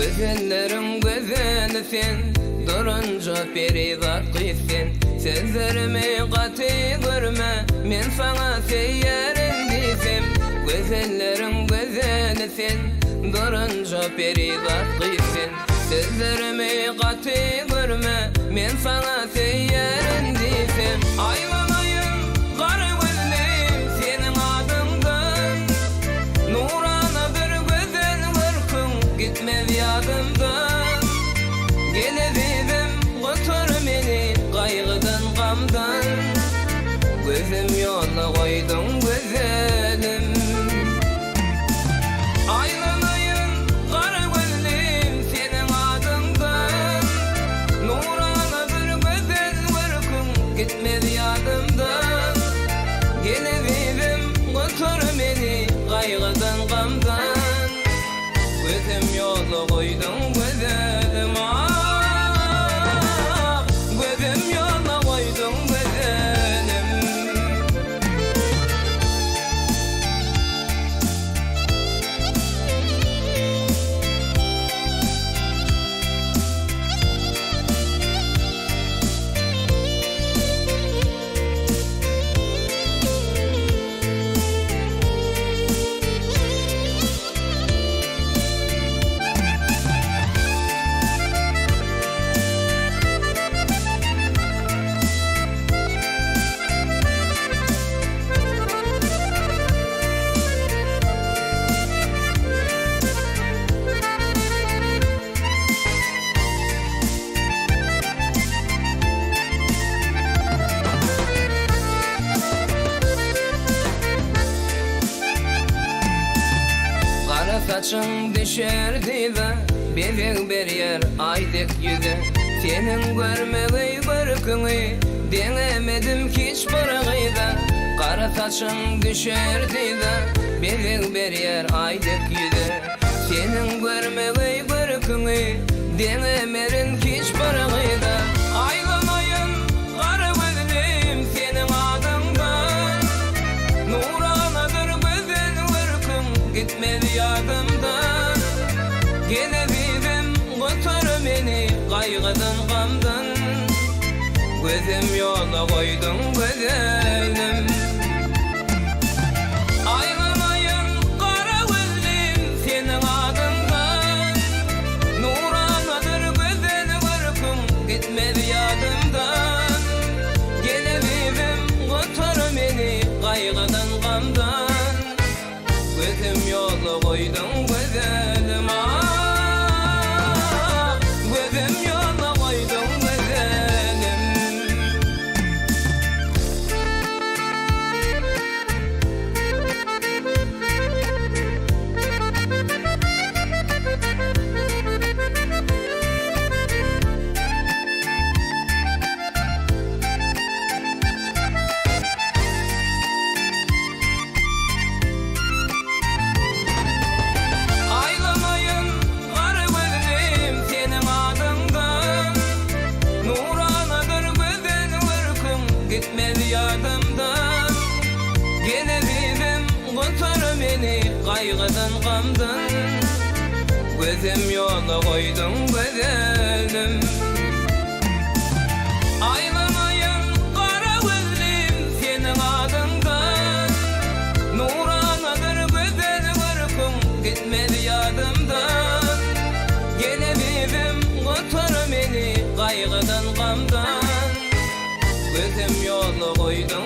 Güzellerim güzelsin, durunca perivat gitsin. Sözlerimi katı görme, men sana seyyerim desem. Güzellerim güzelsin, durunca perivat gitsin. Sözlerimi katı görme, men sana seyyerim desem. Aylanayım, kara gözlüm senin adından. Nuranadır güzel vırkın, gitmez yadımdan. Gelebilirim, götür beni kaygıdan gamdan. Gözüm yola koydum güzelim. Aylanayım, kara gözlüm senin adından. Nuranadır güzel vırkın, gitmez yadımdan. Gelebilirim, götür beni kaygıdan gamdan. Gözüm yola koydum güzelim. Gözüm yola koydum güzelim. Saçın düşerdi de benim bir yer aydık yüzü. Senin görmeyi görkünü denemedim hiç bırgıydı. Kara saçın düşerdi de benim bir yer aydık yüzü. Senin görmeyi görkünü denemedim hiç bırgıydı. Aylamayın kara gözlüm senin adından. Nuranadır güzel vırkın, gitmez yadımdan. Gelebilirim, götür beni kaygıdan gamdan. Gözüm yola koydum güzelim. Aylamayın kara gözlüm senin adından. Nuranadır güzel vırkın, gitmez yadımdan. Gelebilirim, götür beni kaygıdan gamdan. Gözüm yola koydum güzelim. Gözüm yola koydum güzelim. Gitmez yadımdan. Gelebilirim, götür beni kaygıdan gamdan. Gözüm yola koydum güzelim. Aylamayın kara gözlüm senin adından. Nuranadır güzel vırkın, gitmez yadımdan. Gelebilirim, götür beni kaygıdan gamdan. Gözüm yola koydum